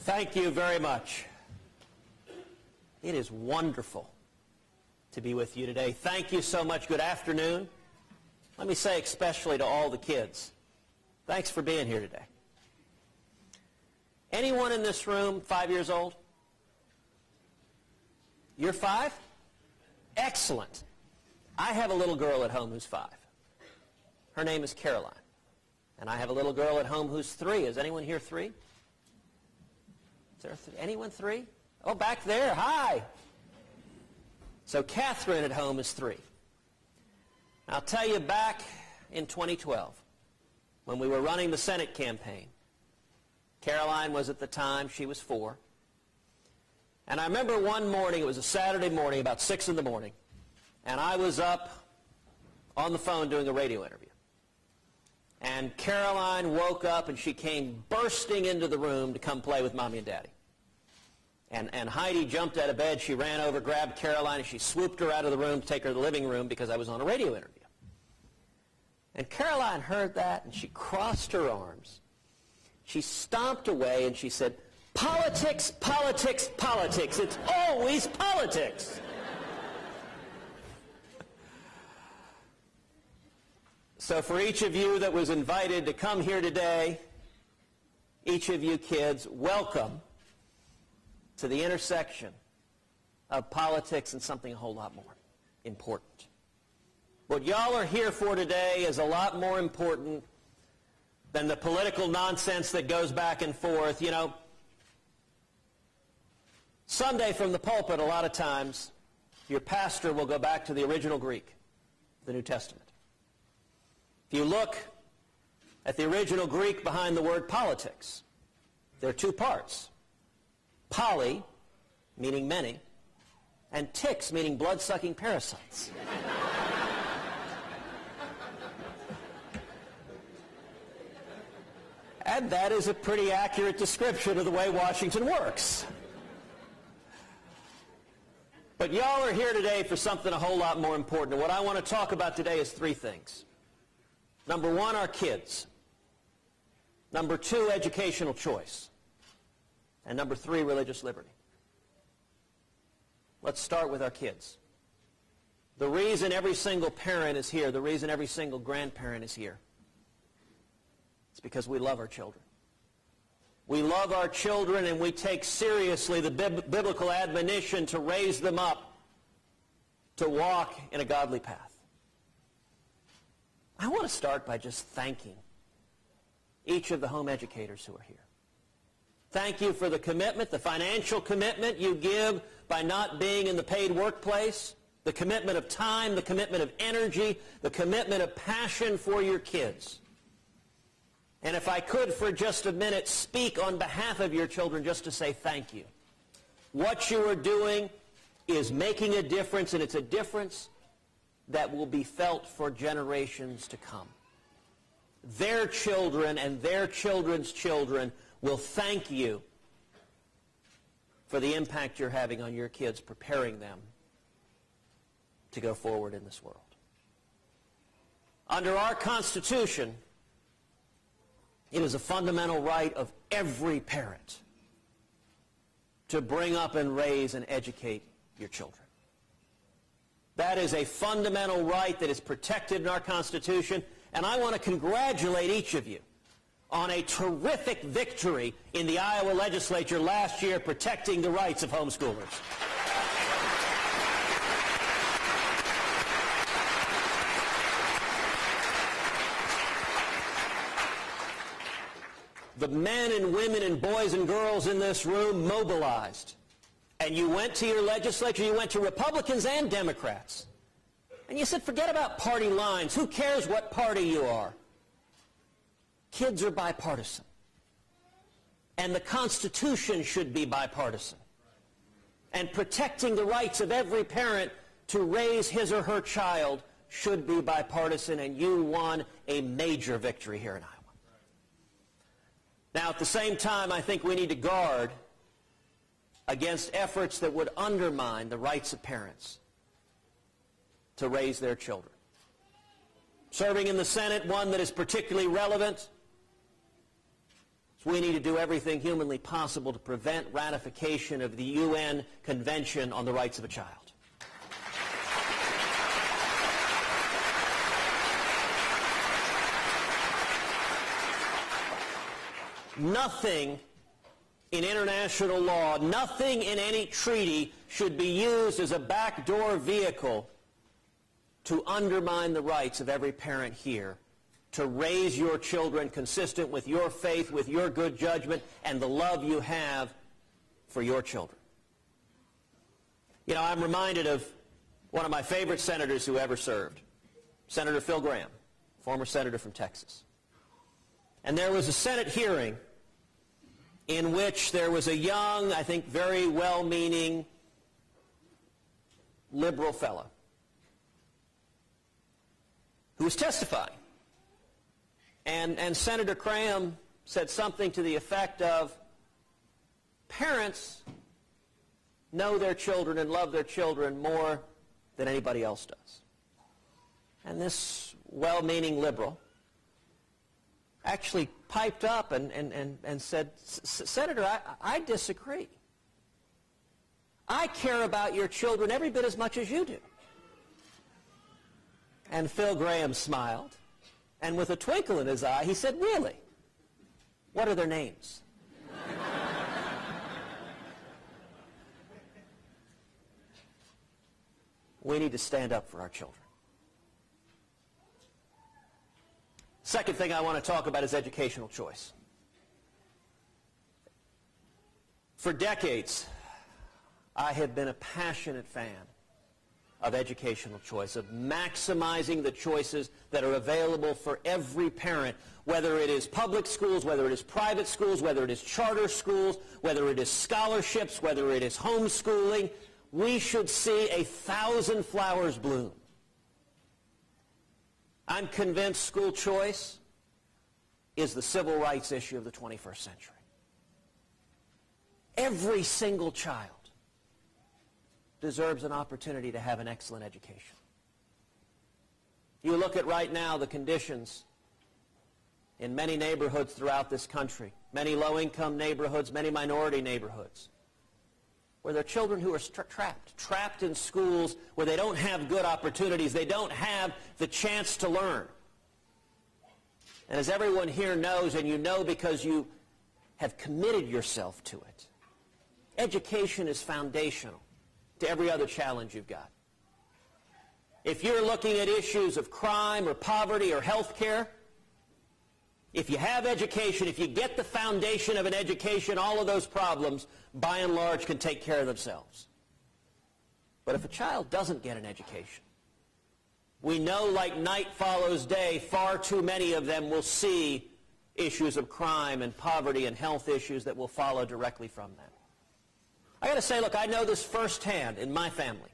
Thank you very much. It is wonderful to be with you today. Thank you so much. Good afternoon. Let me say especially to all the kids, thanks for being here today. Anyone in this room 5 years old? You're 5? Excellent. I have a little girl at home who's 5. Her name is Caroline. And I have a little girl at home who's 3. Is anyone here 3? Is there anyone 3? Oh, back there. Hi. So Catherine at home is 3. I'll tell you, back in 2012, when we were running the Senate campaign, Caroline was at the time, she was 4. And I remember one morning, it was a Saturday morning, about 6 in the morning, and I was up on the phone doing a radio interview. And Caroline woke up and she came bursting into the room to come play with Mommy and Daddy. And Heidi jumped out of bed, she ran over, grabbed Caroline, and she swooped her out of the room to take her to the living room because I was on a radio interview. And Caroline heard that and she crossed her arms. She stomped away and she said, "Politics, politics, politics. It's always politics." So for each of you that was invited to come here today, each of you kids, welcome to the intersection of politics and something a whole lot more important. What y'all are here for today is a lot more important than the political nonsense that goes back and forth. You know, Sunday from the pulpit, a lot of times, your pastor will go back to the original Greek, the New Testament. If you look at the original Greek behind the word politics, there are 2 parts. Poly, meaning many, and ticks, meaning blood-sucking parasites. And that is a pretty accurate description of the way Washington works. But y'all are here today for something a whole lot more important. And what I want to talk about today is 3 things. Number 1, our kids. Number 2, educational choice. And number 3, religious liberty. Let's start with our kids. The reason every single parent is here, the reason every single grandparent is here, it's because we love our children. We love our children and we take seriously the biblical admonition to raise them up to walk in a godly path. I want to start by just thanking each of the home educators who are here. Thank you for the commitment, the financial commitment you give by not being in the paid workplace, the commitment of time, the commitment of energy, the commitment of passion for your kids. And if I could for just a minute speak on behalf of your children just to say thank you. What you are doing is making a difference, and it's a difference that will be felt for generations to come. Their children and their children's children will thank you for the impact you're having on your kids, preparing them to go forward in this world. Under our Constitution, it is a fundamental right of every parent to bring up and raise and educate your children. That is a fundamental right that is protected in our Constitution, and I want to congratulate each of you on a terrific victory in the Iowa legislature last year protecting the rights of homeschoolers. The men and women and boys and girls in this room mobilized. And you went to your legislature, you went to Republicans and Democrats. And you said, forget about party lines. Who cares what party you are? Kids are bipartisan. And the Constitution should be bipartisan. And protecting the rights of every parent to raise his or her child should be bipartisan, and you won a major victory here in Iowa. Now, at the same time, I think we need to guard against efforts that would undermine the rights of parents to raise their children. Serving in the Senate, one that is particularly relevant So we need to do everything humanly possible to prevent ratification of the UN Convention on the Rights of a Child. Nothing in international law, nothing in any treaty should be used as a backdoor vehicle to undermine the rights of every parent here to raise your children consistent with your faith, with your good judgment, and the love you have for your children. You know, I'm reminded of one of my favorite senators who ever served, Senator Phil Gramm, former senator from Texas. And there was a Senate hearing in which there was a young, I think very well-meaning, liberal fellow who was testifying. And Senator Graham said something to the effect of, parents know their children and love their children more than anybody else does. And this well-meaning liberal actually piped up and said, Senator, I disagree. I care about your children every bit as much as you do. And Phil Gramm smiled, and with a twinkle in his eye, he said, really? What are their names? We need to stand up for our children. Second thing I want to talk about is educational choice. For decades, I have been a passionate fan of educational choice, of maximizing the choices that are available for every parent, whether it is public schools, whether it is private schools, whether it is charter schools, whether it is scholarships, whether it is homeschooling. We should see 1,000 flowers bloom. I'm convinced school choice is the civil rights issue of the 21st century. Every single child deserves an opportunity to have an excellent education. You look at right now the conditions in many neighborhoods throughout this country, many low-income neighborhoods, many minority neighborhoods, where there are children who are trapped in schools where they don't have good opportunities. They don't have the chance to learn. And as everyone here knows, and you know because you have committed yourself to it, education is foundational to every other challenge you've got. If you're looking at issues of crime or poverty or health care, if you have education, if you get the foundation of an education, all of those problems, by and large, can take care of themselves. But if a child doesn't get an education, we know like night follows day, far too many of them will see issues of crime and poverty and health issues that will follow directly from that. I got to say, look, I know this firsthand in my family.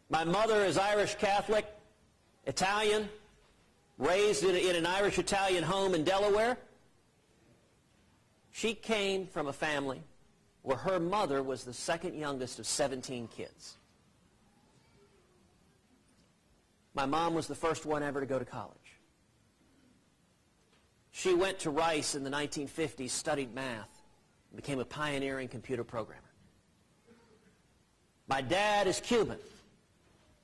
My mother is Irish Catholic, Italian, raised in an Irish-Italian home in Delaware. She came from a family where her mother was the second youngest of 17 kids. My mom was the first one ever to go to college. She went to Rice in the 1950s, studied math, and became a pioneering computer programmer. My dad is Cuban.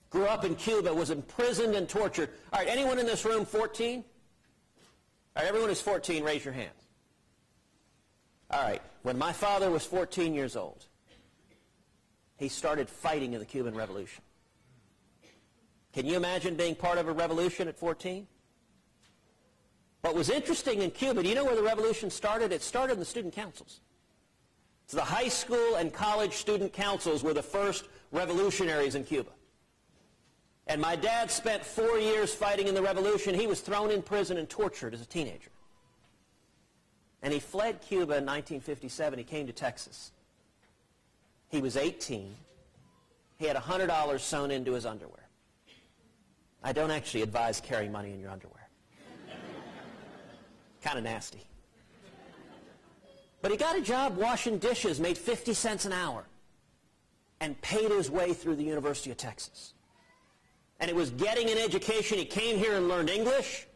Grew up in Cuba, was imprisoned and tortured. All right, anyone in this room 14? All right, everyone who's 14, raise your hand. All right, when my father was 14 years old, he started fighting in the Cuban Revolution. Can you imagine being part of a revolution at 14? What was interesting in Cuba, do you know where the revolution started? It started in the student councils. So the high school and college student councils were the first revolutionaries in Cuba. And my dad spent 4 years fighting in the revolution. He was thrown in prison and tortured as a teenager. And he fled Cuba in 1957. He came to Texas. He was 18. He had $100 sewn into his underwear. I don't actually advise carrying money in your underwear. Kind of nasty. But he got a job washing dishes, made 50 cents an hour, and paid his way through the University of Texas. And it was getting an education. He came here and learned English.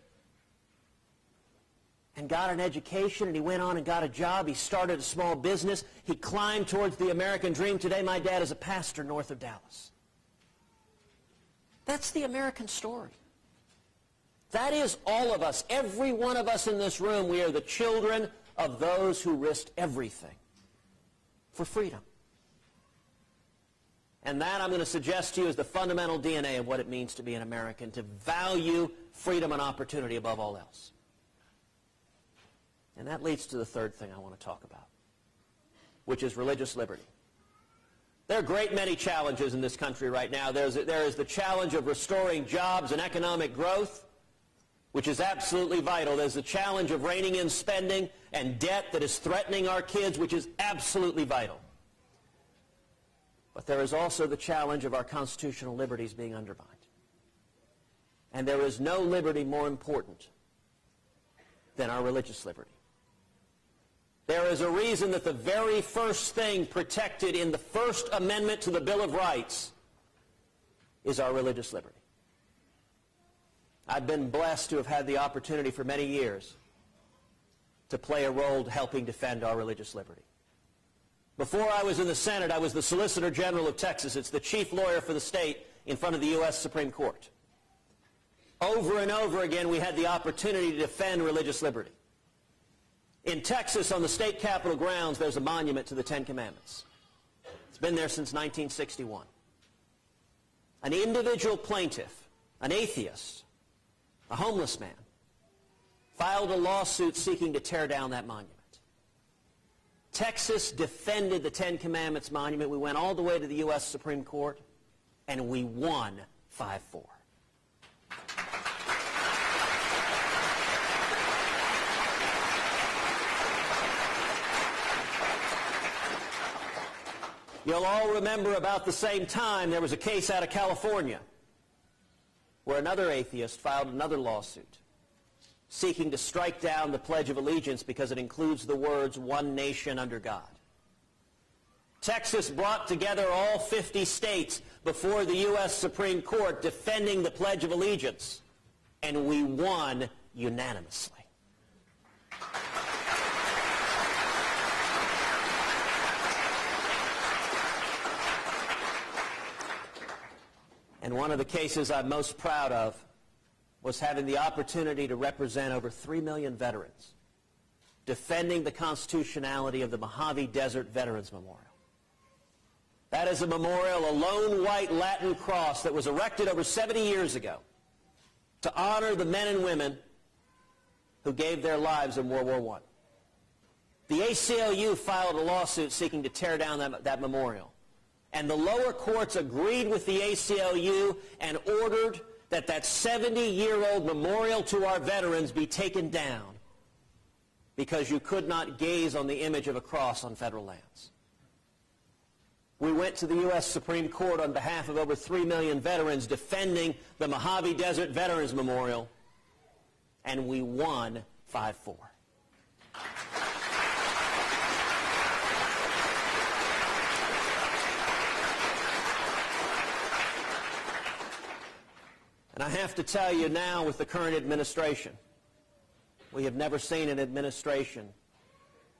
and got an education, and he went on and got a job. He started a small business. He climbed towards the American dream. Today, my dad is a pastor north of Dallas. That's the American story. That is all of us. Every one of us in this room, we are the children of those who risked everything for freedom. And that, I'm going to suggest to you, is the fundamental DNA of what it means to be an American, to value freedom and opportunity above all else. And that leads to the third thing I want to talk about, which is religious liberty. There are a great many challenges in this country right now. There is the challenge of restoring jobs and economic growth, which is absolutely vital. There's the challenge of reining in spending and debt that is threatening our kids, which is absolutely vital. But there is also the challenge of our constitutional liberties being undermined. And there is no liberty more important than our religious liberty. There is a reason that the very first thing protected in the First Amendment to the Bill of Rights is our religious liberty. I've been blessed to have had the opportunity for many years to play a role helping defend our religious liberty. Before I was in the Senate, I was the Solicitor General of Texas. It's the chief lawyer for the state in front of the U.S. Supreme Court. Over and over again, we had the opportunity to defend religious liberty. In Texas, on the state capitol grounds, there's a monument to the Ten Commandments. It's been there since 1961. An individual plaintiff, an atheist, a homeless man, filed a lawsuit seeking to tear down that monument. Texas defended the Ten Commandments monument. We went all the way to the U.S. Supreme Court, and we won 5-4. You'll all remember about the same time there was a case out of California where another atheist filed another lawsuit seeking to strike down the Pledge of Allegiance because it includes the words, "one nation under God." Texas brought together all 50 states before the U.S. Supreme Court defending the Pledge of Allegiance, and we won unanimously. And one of the cases I'm most proud of was having the opportunity to represent over 3 million veterans defending the constitutionality of the Mojave Desert Veterans Memorial. That is a memorial, a lone white Latin cross that was erected over 70 years ago to honor the men and women who gave their lives in World War I. The ACLU filed a lawsuit seeking to tear down that memorial. And the lower courts agreed with the ACLU and ordered that 70-year-old memorial to our veterans be taken down because you could not gaze on the image of a cross on federal lands. We went to the U.S. Supreme Court on behalf of over 3 million veterans defending the Mojave Desert Veterans Memorial, and we won 5-4. And I have to tell you now, with the current administration, we have never seen an administration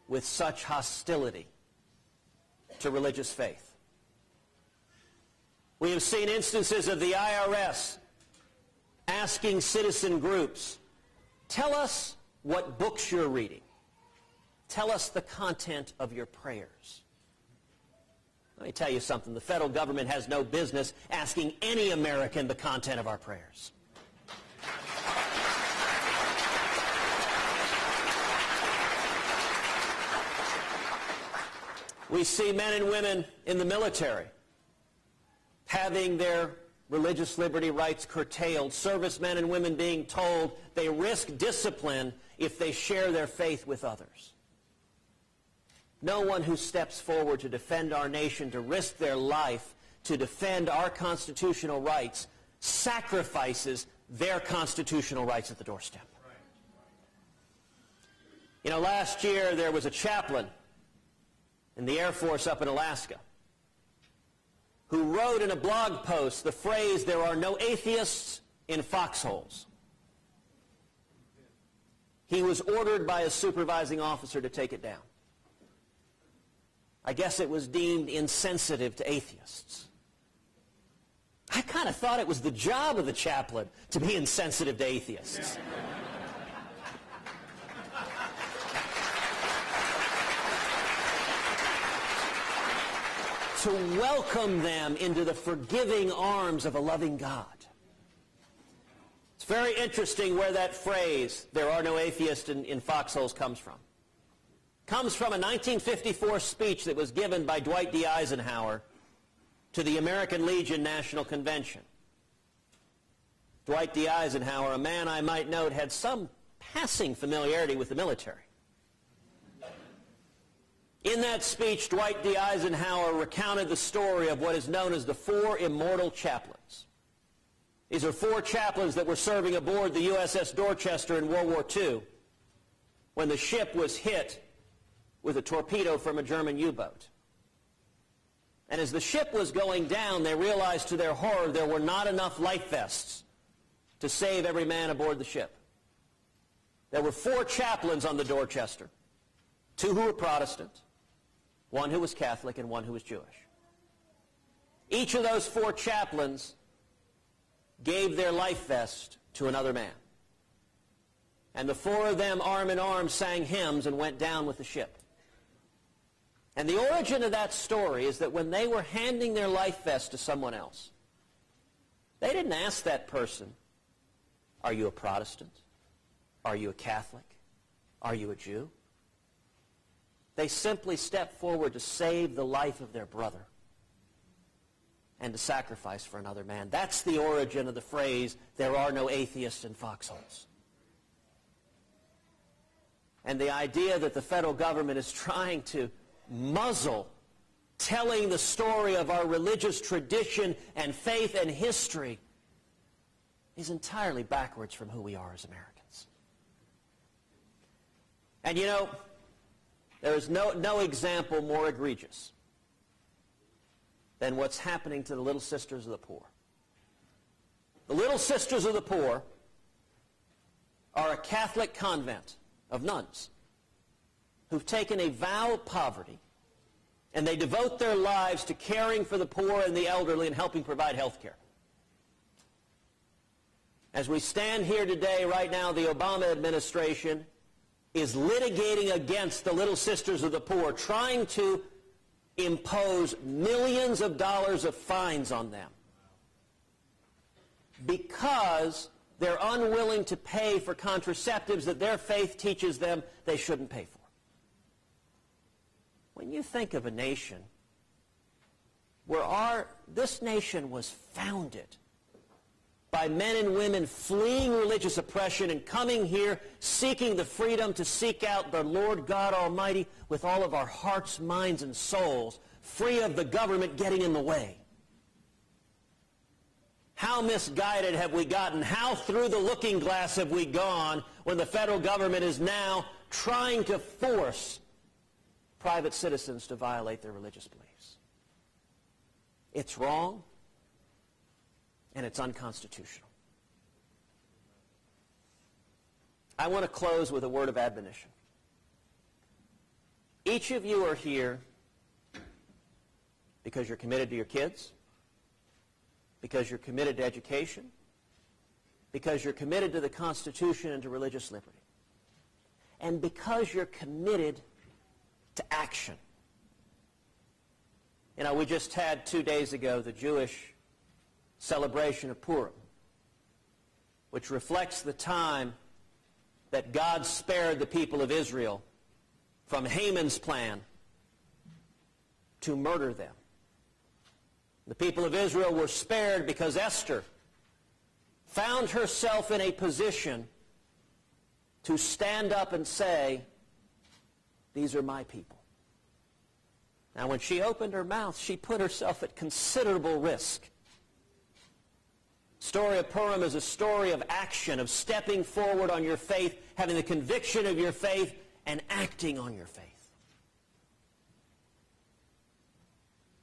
with such hostility to religious faith. We have seen instances of the IRS asking citizen groups, tell us what books you're reading. Tell us the content of your prayers. Let me tell you something. The federal government has no business asking any American the content of our prayers. We see men and women in the military having their religious liberty rights curtailed, servicemen and women being told they risk discipline if they share their faith with others. No one who steps forward to defend our nation, to risk their life, to defend our constitutional rights, sacrifices their constitutional rights at the doorstep. You know, last year there was a chaplain in the Air Force up in Alaska who wrote in a blog post the phrase, "There are no atheists in foxholes." he was ordered by a supervising officer to take it down. I guess it was deemed insensitive to atheists. I kind of thought it was the job of the chaplain to be insensitive to atheists. To welcome them into the forgiving arms of a loving God. It's very interesting where that phrase, "there are no atheists in foxholes," comes from. Comes from a 1954 speech that was given by Dwight D. Eisenhower to the American Legion National Convention. Dwight D. Eisenhower, a man I might note had some passing familiarity with the military. In that speech, Dwight D. Eisenhower recounted the story of what is known as the four immortal chaplains. These are four chaplains that were serving aboard the USS Dorchester in World War II when the ship was hit with a torpedo from a German U-boat. And as the ship was going down, they realized to their horror there were not enough life vests to save every man aboard the ship. There were four chaplains on the Dorchester, two who were Protestant, one who was Catholic, and one who was Jewish. Each of those four chaplains gave their life vest to another man. And the four of them, arm in arm, sang hymns and went down with the ship. And the origin of that story is that when they were handing their life vest to someone else, they didn't ask that person, "Are you a Protestant? Are you a Catholic? Are you a Jew?" They simply stepped forward to save the life of their brother and to sacrifice for another man. That's the origin of the phrase, "there are no atheists in foxholes." And the idea that the federal government is trying to muzzle telling the story of our religious tradition and faith and history is entirely backwards from who we are as Americans. And you know, there is no example more egregious than what's happening to the Little Sisters of the Poor. The Little Sisters of the Poor are a Catholic convent of nuns who've taken a vow of poverty, and they devote their lives to caring for the poor and the elderly and helping provide health care. As we stand here today, right now, the Obama administration is litigating against the Little Sisters of the Poor, trying to impose millions of dollars of fines on them because they're unwilling to pay for contraceptives that their faith teaches them they shouldn't pay for. When you think of a nation where this nation was founded by men and women fleeing religious oppression and coming here seeking the freedom to seek out the Lord God Almighty with all of our hearts, minds, and souls, free of the government getting in the way. How misguided have we gotten? How through the looking glass have we gone when the federal government is now trying to force private citizens to violate their religious beliefs? It's wrong, and it's unconstitutional. I want to close with a word of admonition. Each of you are here because you're committed to your kids, because you're committed to education, because you're committed to the Constitution and to religious liberty, and because you're committed to action. You know, we just had 2 days ago the Jewish celebration of Purim, which reflects the time that God spared the people of Israel from Haman's plan to murder them. The people of Israel were spared because Esther found herself in a position to stand up and say, "These are my people." Now, when she opened her mouth, she put herself at considerable risk. The story of Purim is a story of action, of stepping forward on your faith, having the conviction of your faith, and acting on your faith.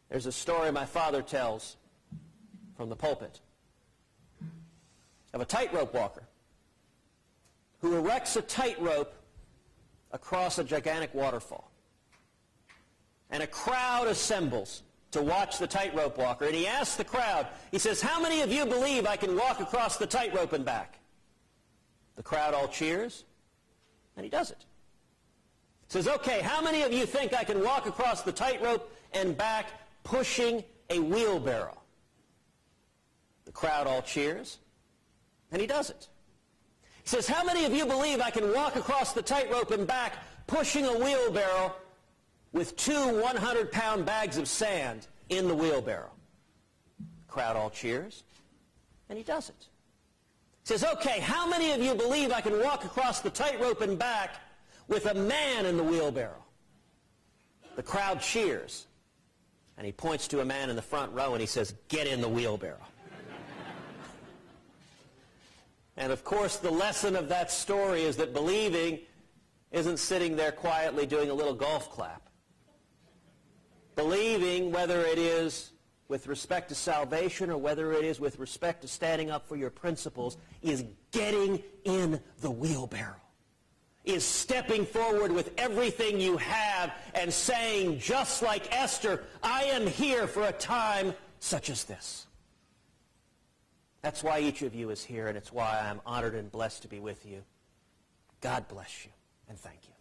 There's a story my father tells from the pulpit of a tightrope walker who erects a tightrope across a gigantic waterfall. And a crowd assembles to watch the tightrope walker. And he asks the crowd, he says, how many of you believe I can walk across the tightrope and back? The crowd all cheers, and he does it. He says, okay, how many of you think I can walk across the tightrope and back pushing a wheelbarrow? The crowd all cheers, and he does it. He says, how many of you believe I can walk across the tightrope and back pushing a wheelbarrow with 2 100-pound bags of sand in the wheelbarrow? The crowd all cheers, and he does it. He says, okay, how many of you believe I can walk across the tightrope and back with a man in the wheelbarrow? The crowd cheers, and he points to a man in the front row and he says, get in the wheelbarrow. And of course, the lesson of that story is that believing isn't sitting there quietly doing a little golf clap. Believing, whether it is with respect to salvation or whether it is with respect to standing up for your principles, is getting in the wheelbarrow. Is stepping forward with everything you have and saying, just like Esther, I am here for a time such as this. That's why each of you is here, and it's why I'm honored and blessed to be with you. God bless you, and thank you.